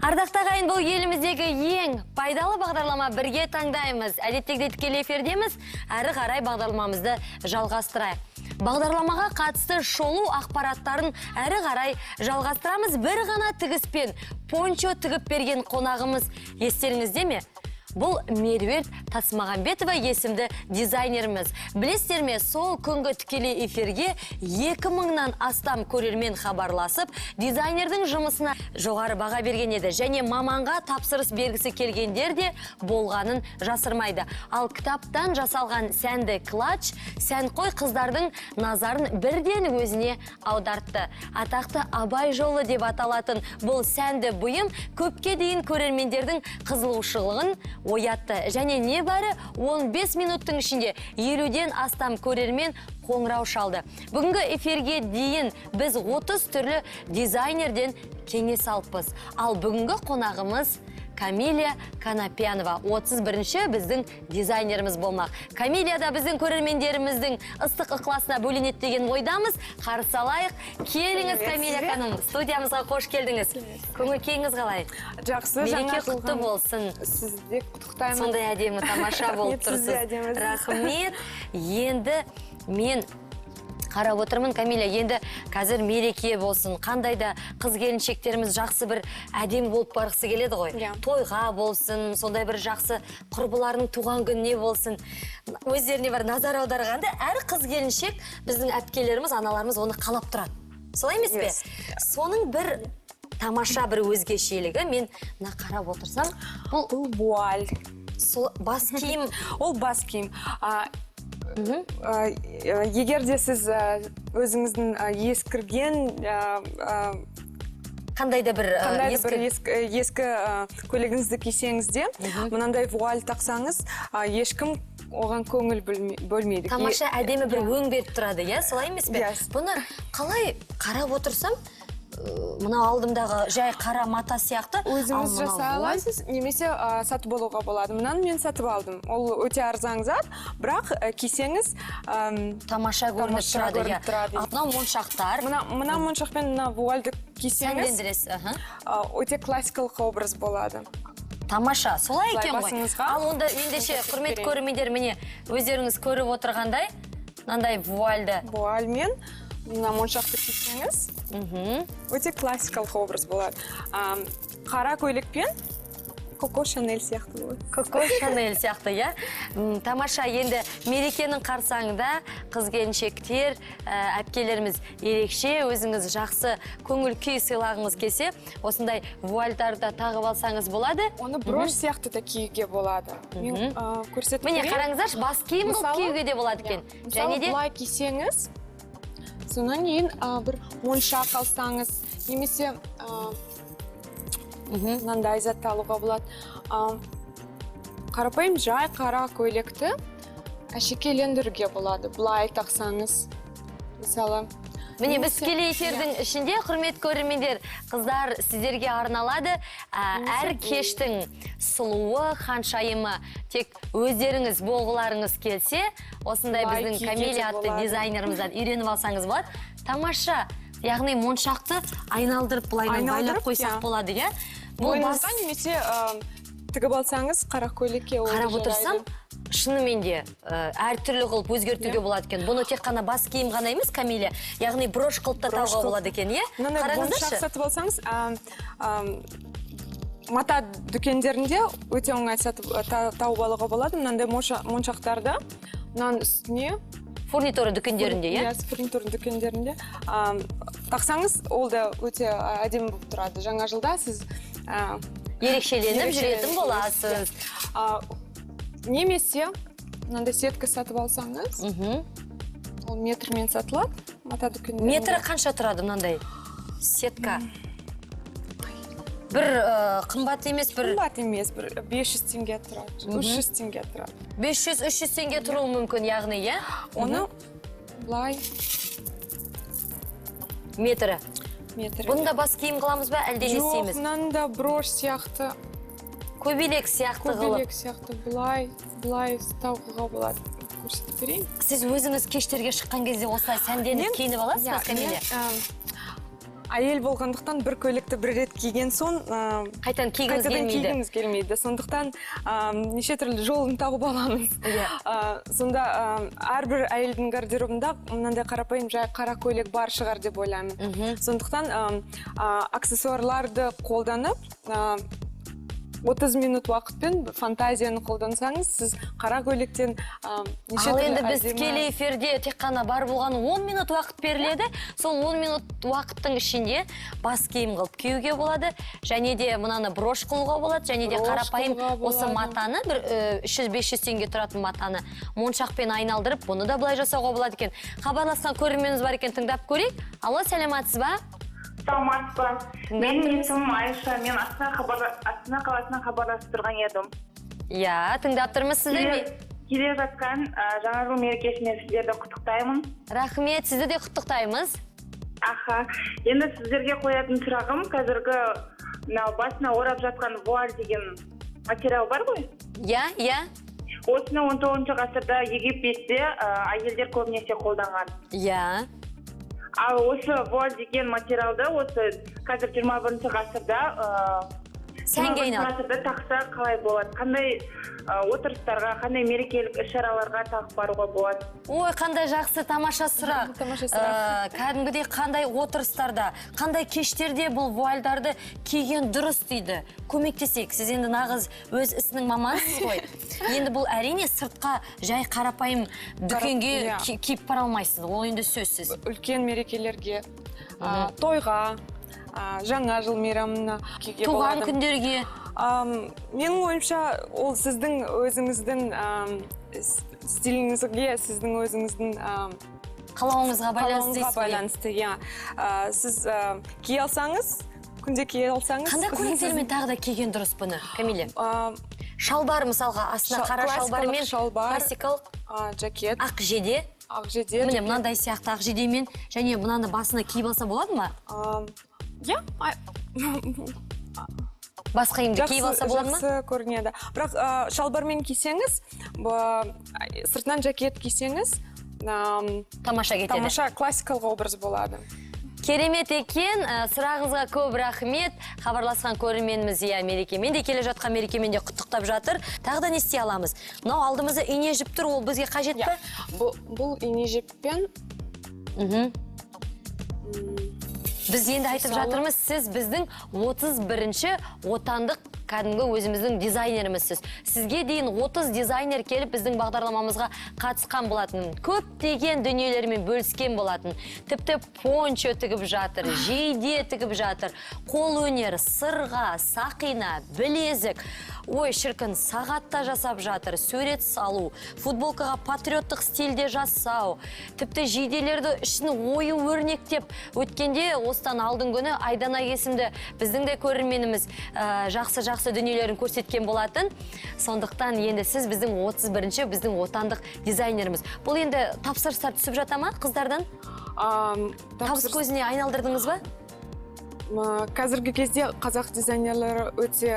Ардақты ағайын, бұл еліміздегі ең пайдалы бағдарлама бірге таңдаймыз. Әдеттегідей тікелей эфирдеміз, әрі қарай бағдарламамызды жалғастырайық. Бағдарламаға қатысты шолу ақпараттарын әрі қарай жалғастырамыз. Бір ғана тігіспен пончо тігіп берген қонағымыз естеріңізде ме? Бұл Меруерт Тасмағамбетова есімді дизайнеріміз. Білесіздер ме, сол күнгі тікелей эфирге 2000-нан астам көрермен хабарласып, дизайнердің жұмысына жоғары баға берген еді. Және маманға тапсырыс бергісі келгендер де болғанын жасырмайды. Ал кітаптан жасалған сәнді клатч сәнқой қыздардың назарын бірден өзіне аудартты. Атақты Абай жолы деп аталатын бұл сәнді бұйым көпке дейін көрермендердің қызығушылығын оятты. Және небәрі 15 минуттың ішінде 50-ден астам көрермен қоңырау шалды. Бүгінгі эфирге дейін біз 30 түрлі дизайнерден кеңес алыппыз. Ал бүгінгі қонағымыз Камилия Канапьянова, 31-ші біздің дизайнеріміз болмақ. Камилия да біздің көрермендеріміздің ыстық ықыласына бөленеді деген ойдамыз. Қарсы алайық. Келіңіз, Камилия ханым, студиямызға қош келдіңіз. Көңіл күйіңіз қалай? Жақсы, мереке құтты болсын. Сізді құттықтаймын. Сондай әдемі, тамаша болып тұрсыз. Рахмет. Енді мен қарап отырмын, Камилия, енді қазір мереке болсын, қандай да қыз келіншектеріміз жақсы бір әдемі болып барғысы келеді ғой. Тойға болсын, сондай бір жақсы құрбыларының туған күніне болсын, өздеріне бір назар аударғанда, әр қыз келіншек біздің әпкелеріміз, аналарымыз оны қалап тұрады. Солай емес пе? Соның бір тамаша бір өзгешелігі, мен қарап отырсам, бұл вуаль. Бас киім. Ол бас киім. Егер де сіз өзіңіздің ескірген қандай да бір ескі көйлегіңізді кисеңізде, мынандай вуаль тақсаңыз, ешкім оған көңіл бөлмейді. Тамаша әдемі бір өң беріп тұрады, солай емес пе? Бұны қалай қарап отырсам, мына алдымдағы жай қара мата сияқты. Өзіңіз жасай аласыз, немесе сатып алуға болады. Мұнан мен сатып алдым. Ол өте арзан зат, бірақ кисеңіз тамаша көрініп тұрады. Мынау моншақтар. Мына моншақпен мына вуальды кисеңіз, өте классикалық образ болады. Тамаша, солай екен ғой. Ал онда ендеше құрмет көрермендер, міне өздеріңіз көріп отырғандай, мынандай вуальды. Вуальмен мына моншақты кисеңіз, өте классикалық образ болады. Қара көйлекпен Коко Шанель сияқты болады. Коко Шанель сияқты, Тамаша, енді мерекенің қарсаңында қыз келіншектер, әпкелеріміз ерекше, өзіңіз жақсы көңіл күй сыйлағыңыз келсе, осындай вуальдарды тағып алсаңыз болады. Оны брош сияқты да киюге болады. Мен көрсетіп көрейін. Міне қараңыздаршы, бас киім қылып киюге де болады екен. Мысалы, бұлай кисеңіз, сонан кейін бір моншақ алсаңыз, немесе мынандай затты алуға болады. Қарапайым жай қара көйлекті әшекейлендіруге болады. Бұлай тақсаңыз, мысалы. Міне біз тікелей эфирдің ішінде, құрмет көрермендер, қыздар сіздерге арналады. Әр кештің сұлуы, ханшайымы тек өздеріңіз болғыларыңыз келсе, осындай біздің Камилия атты дизайнерімізден үйреніп алсаңыз болады. Тамаша, яғни моншақты айналдырып бұлайдан байлап қойсақ болады, Бойыңызға немесе тігіп алсаңыз, қара көйлекке ол қарап отырсам, шынымен де әртүрлі қылып өзгертуге болады екен. Бұны тек қана бас киім ғана емес, Камилия, яғни брош қылып та тауға болады екен, Қараңыздаршы. Сатып алсаңыз, мата дүкендерінде өте оңай тауып алуға болады. Мынандай моншақтарды, мынаның үстіне фурнитура дүкендерінде, фурнитура дүкендерінде тақсаңыз, ол да өте әдемі болып тұрады. Жаңа жылда сіз ерекшеленіп жүретін боласыз. Немесе мынандай сетка сатып алсаңыз, ол метрмен сатылады, мата дүкендерінде. Метрі қанша тұрады мынандай сетка? Бір қымбат емес, бір 500 теңге тұрады, 300 теңге тұрады. 500-300 теңге тұруы мүмкін, яғни, Оны бұлай метрі. Бұнда бас киім қыламыз ба, әлде не істейміз? Жоқ, мынанда брош сияқты. Көбелек сияқты қылып. Көбелек сияқты, бұлай тауға болады. Көрсетіп берейін. Сіз өзіңіз кештерге шыққан кезде осылай сәнденіп киініп аласыз ба, Камилия? әйел болғандықтан бір көйлекті бір рет киген соң Қайтадан кигіңіз қайтадан келмейді. кигіміз келмейді. Сондықтан неше түрлі жолын тауып аламыз. Сонда әрбір әйелдің гардеробында мынандай қарапайым жай қара көйлек бар шығар деп ойлаймын. Сондықтан аксессуарларды қолданып 30 минут уақытпен фантазияны қолдансаңыз, сіз қара көйлектен неше Ал түрлі енді біз әдемі- тікелей эфирде тек қана бар болған 10 минут уақыт беріледі. Сол 10 минут уақыттың ішінде бас киім қылып киюге болады, және де мынаны брош қылуға болады, және де Брош қарапайым қылуға осы болады. матаны, бір 300-500 теңге тұратын матаны моншақпен айналдырып, бұны да былай жасауға болады екен. Хабарласқан көрерменіміз бар екен, тыңдап көрейік. Алло, сәлеметсіз ба? Саламатсыз. Менің есімім Айша, мен Астана қаласынан хабарласып тұрған едім. Иә, тыңдап тұрмыз сізді. Келе жатқан жаңа жыл мерекесімен сіздерді құттықтаймын. Рахмет, сізді де құттықтаймыз. Аха, енді сіздерге қоятын сұрағым, қазіргі басына орап жатқан вуаль деген материал бар ғой? Иә. Осыны 19 ғасырда Египетте әйелдер көбінесе қолданған. Иә. Ал осы вуаль деген материалды осы қазір 21 ғасырда Сәнге айналды. ғасырда тақса қалай болады? Қандай отырыстарға, қандай мерекелік іс-шараларға тағып баруға болады? Ой, қандай жақсы, тамаша сұрақ. Тамаша сұрақ. Кәдімгідей қандай отырыстарда, қандай кештерде бұл вуальдарды киген дұрыс дейді. Көмектесек, сіз енді нағыз өз ісінің мамансыз ғой. Енді бұл әрине сыртқа жай қарапайым дүкенге иә. киіп бара алмайсыз. Ол енді сөзсіз. Үлкен мерекелерге, тойға, жаңа жыл мейрамына киюге Туған болады. күндерге. Менің ойымша, ол сіздің өзіңіздің стиліңізге, сіздің өзіңіздің Қалауыңызға байланысты дейсіз ғой. байланысты. Иә. Сіз кие алсаңыз, күнде кие алсаңыз. Қандай көйлектермен тағы да киген дұрыс бұны, Камиле? Шалбар мысалға, астына қара шалбармен, классикалық жакет, ақ жеде. ақ жеде. Міне мынандай сияқты ақ жедемен, және мынаны басына киіп алса болады ма? Иә, Басқа киімді киіп алса болады ма? жақсы көрінеді. Бірақ шалбармен кисеңіз, сыртынан жакет кисеңіз, Тамаша кетеді. тамаша классикалық образ болады. Керемет екен, сұрағыңызға көп рахмет. Хабарласқан көрерменіміз мерекемен де келе жатқан мерекемен де құттықтап жатыр. Тағы да не істей аламыз? Мынау алдымызда ине жіп тұр, ол бізге қажет пе? Бұл ине жіппен Біз енді айтып жатырмыз, сіз біздің 31-ші отандық кәдімгі өзіміздің дизайнерімізсіз. Сізге дейін 30 дизайнер келіп біздің бағдарламамызға қатысқан болатын. Көптеген дүниелермен бөліскен болатын. Тіпті пончо тігіп жатыр, жейде тігіп жатыр, қол өнер, сырға, сақина, білезік. Ой, шіркін, сағатта жасап жатыр, сурет салу, футболкаға патриоттық стильде жасау. Тіпті жейделерді ішін ойы өрнектеп өткенде осыдан алдың күні Айдана есімді біздің де көрерменіміз жақсы дүниелерін көрсеткен болатын. Сондықтан енді сіз біздің 31-ші біздің отандық дизайнеріміз. Бұл енді тапсырыстар түсіп жата ма қыздардан? Табыс көзіне айналдырдыңыз ба? Қазіргі кезде қазақ дизайнерлері өте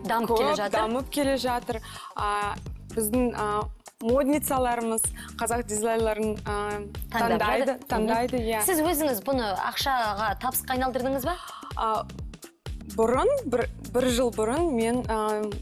дамып келе жатыр. Біздің модницаларымыз қазақ дизайнерлерін таңдайды. Сіз өзіңіз бұны ақшаға табысқа айналдырдыңыз ба? Бір жыл бұрын мен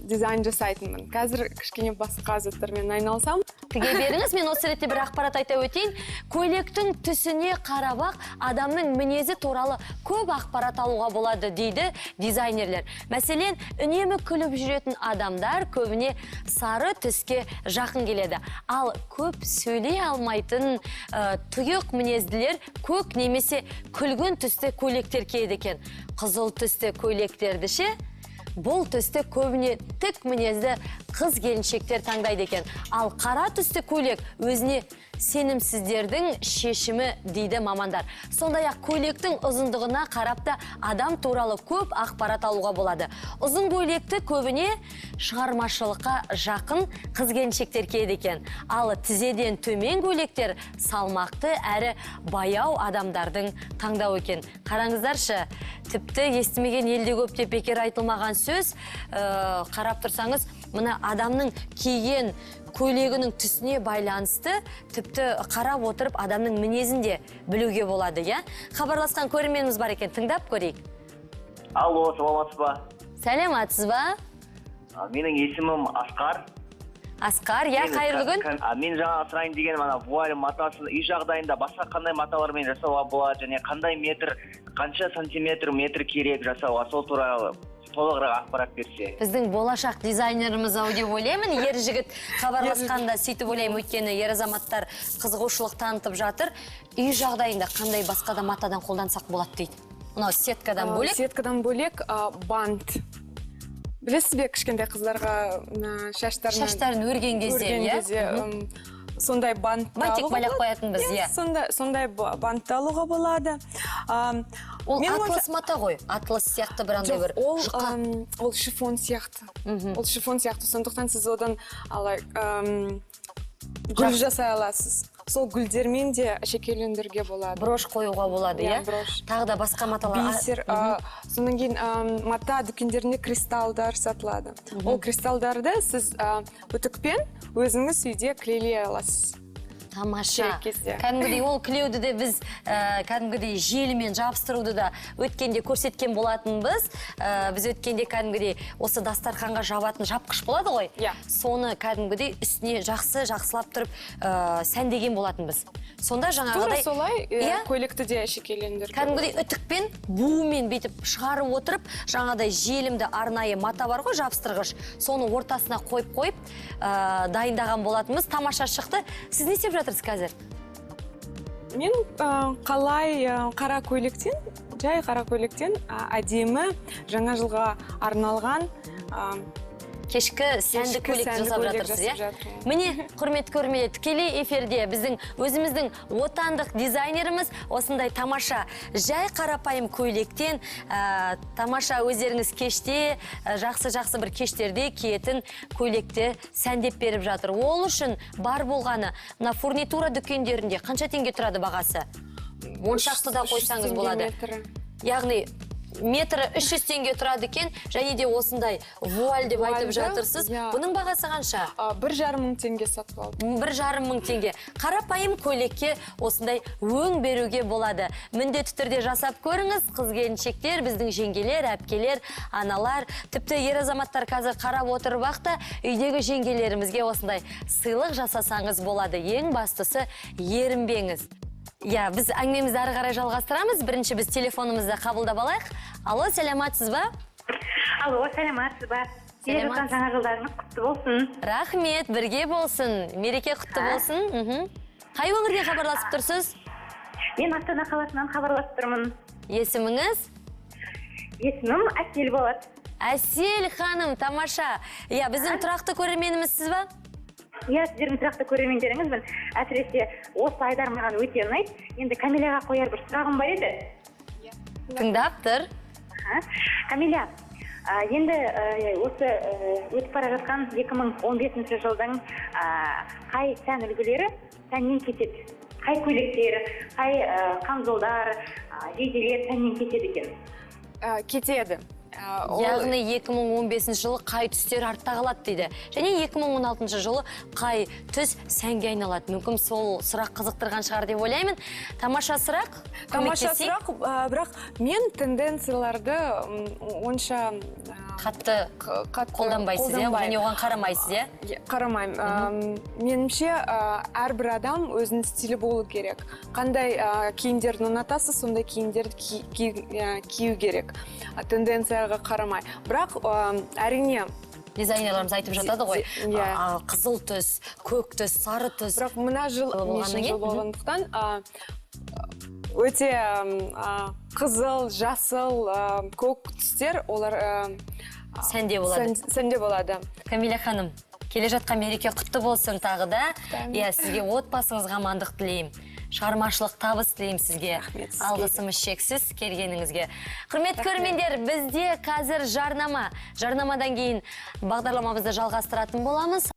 дизайн жасайтынмын. Қазір кішкене басқа заттармен айналсам. Тіге беріңіз, мен осы ретте бір ақпарат айта өтейін. Көйлектің түсіне қарап адамның мінезі туралы көп ақпарат алуға болады дейді дизайнерлер. Мәселен, үнемі күліп жүретін адамдар көбіне сары түске жақын келеді. Ал көп сөйлей алмайтын тұйық мінезділер көк немесе күлгін түсті көйлектер киеді екен. Қызыл түсті көйлектерді ше, бұл түсті көбіне тік мінезді қыз келіншектер таңдайды екен. Ал қара түсті көйлек өзіне сенімсіздердің шешімі дейді мамандар. Сондай-ақ көйлектің ұзындығына қарапта адам туралы көп ақпарат алуға болады. Ұзын көйлекті көбіне шығармашылыққа жақын қыз келіншектер киеді екен. Ал тізеден төмен көйлектер салмақты әрі баяу адамдардың таңдау екен. Қараңыздаршы, тіпті естімеген елде көп деп бекер айтылмаған сөз. Қарап тұрсаңыз, мына адамның киген көйлегінің түсіне байланысты тіпті қарап отырып адамның мінезін де білуге болады, иә? Хабарласқан көрерменіміз бар екен, тыңдап көрейік. Алло, саламатсыз ба? Сәлематсыз ба? Менің есімім Асқар. Асқар, иә, қайырлы күн. Мен жаңа сұрайын деген вуаль матасын үй жағдайында басқа қандай маталармен жасауға болады және қандай метр, қанша сантиметр, метр керек жасауға, сол туралы толығырақ ақпарат берсе. Біздің болашақ дизайнеріміз ау деп ойлаймын. Ер жігіт хабарласқанда сөйтіп ойлаймын, өйткені ер азаматтар қызығушылық танытып жатыр. Үй жағдайында қандай басқа да матадан қолдансақ болады дейді. Мынау сеткадан бөлек. Сеткадан бөлек бант. Білесіз бе, кішкентай қыздарға шаштарын өрген кезде, сондай бант бантик байлап қоятынбыз, иә. Сондай бант алуға болады. Ол атлас мата ғой, атлас сияқты бір андай бір жұқа. Ол шифон сияқты. Ол шифон сияқты, сондықтан сіз одан гүл жасай аласыз. Сол гүлдермен де әшекейлендіруге болады. Брош қоюға болады, иә? Тағы да басқа маталар. Бисер, сонан кейін мата дүкендерінде кристалдар сатылады. Ол кристалдарды сіз үтікпен өзіңіз үйде клейлей аласыз. Тамаша. Кәдімгідей ол клеуді де біз кәдімгідей желімен жабыстыруды да өткенде көрсеткен болатынбыз. Біз өткенде кәдімгідей осы дастарханға жабатын жапқыш болады ғой. Соны кәдімгідей үстіне жақсылап тұрып сәндеген болатынбыз. Сонда жаңағыдай... Тура солай көйлекті де әшекейлендірді. Кәдімгідей үтікпен, буымен бетіп шығарып отырып, жаңағыдай желімді арнайы мата бар ғой, жабыстырғыш. Соны ортасына қойып дайындаған болатынбыз. Тамаша шықты. Сіз не істеп жатырсыз қазір? Мен қалай қара көйлектен, жай қара көйлектен әдемі жаңа жылға арналған кешкі сәнді көйлек жасап жатырсыз, иә? Міне, құрметті көрермендер, тікелей эфирде біздің өзіміздің отандық дизайнеріміз осындай тамаша жай қарапайым көйлектен, тамаша өздеріңіз кеште, жақсы бір кештерде киетін көйлекті сәндеп беріп жатыр. Ол үшін бар болғаны, мына фурнитура дүкендерінде қанша теңге тұрады бағасы? Оншақты да қойсаңыз болады. Яғни метрі 300 теңге тұрады екен, және де осындай вуаль деп айтып жатырсыз. Бұның бағасы қанша? 1,5 мың теңге сатып алдым. 1,5 мың теңге. Қарапайым көйлекке осындай өң беруге болады. Міндетті түрде жасап көріңіз, қыз-келіншектер, біздің жеңгелер, әпкелер, аналар, тіпті ер азаматтар қазір қарап отырып ақта, үйдегі жеңгелерімізге осындай сыйлық жасасаңыз болады. Ең бастысы ерінбеңіз. Я, біз әңгімемізді ары қарай жалғастырамыз. Бірінші біз телефонымызды қабылдап алайық. Алло, сәлематсыз ба? Алло, сәлематсыз ба? Сәлематсыз. Жаңа жылдарыңыз құтты болсын. Рахмет, бірге болсын. Мереке құтты болсын. Қай өңірден хабарласып тұрсыз? Мен Астана қаласынан хабарласып тұрмын. Есіміңіз? Есімім Әсел болады. Әсел ханым, тамаша. Я, біздің тұрақты көрерменімізсіз ба? Иә, сіздердің тұрақты көрермендеріңізбін. Әсіресе осы айдар маған өте ұнайды. Енді Камиляға қояр бір сұрағым бар еді. Тыңдап тұр. Камиля, енді осы өтіп бара жатқан 2015 жылдың қай сән үлгілері сәннен кетеді? Қай көйлектер, қай камзолдар, жейделер сәннен кетеді екен? Кетеді. Яғни 2015 жылы қай түстер артта қалады дейді. Және 2016 жылы қай түс сәнге айналады. Мүмкін сол сұрақ қызықтырған шығар деп ойлаймын. Тамаша сұрақ. Тамаша сұрақ, бірақ мен тенденцияларды онша қатты қолданбайсыз, және оған қарамайсыз, иә? Қарамаймын. Меніңше әрбір адам өзінің стилі болу керек. Қандай киімдерді ұнатасыз, сондай киімдерді кию керек. Тенденцияға қарамай. Бірақ әрине дизайнерларымыз айтып жатады ғой, қызыл түс, көк түс, сары түс. Бірақ мына жыл болғандықтан өте қызыл, жасыл, көк түстер олар сәнде болады. Сәнде болады. Камиля ханым, келе жатқан мереке құтты болсын тағы да. Сізге отбасыңызға амандық тілеймін. Шығармашылық табыс тілеймін сізге. Алғысымыз шексіз келгеніңізге. Құрметті көрермендер, бізде қазір жарнама. Жарнамадан кейін бағдарламамызды жалғастыратын боламыз.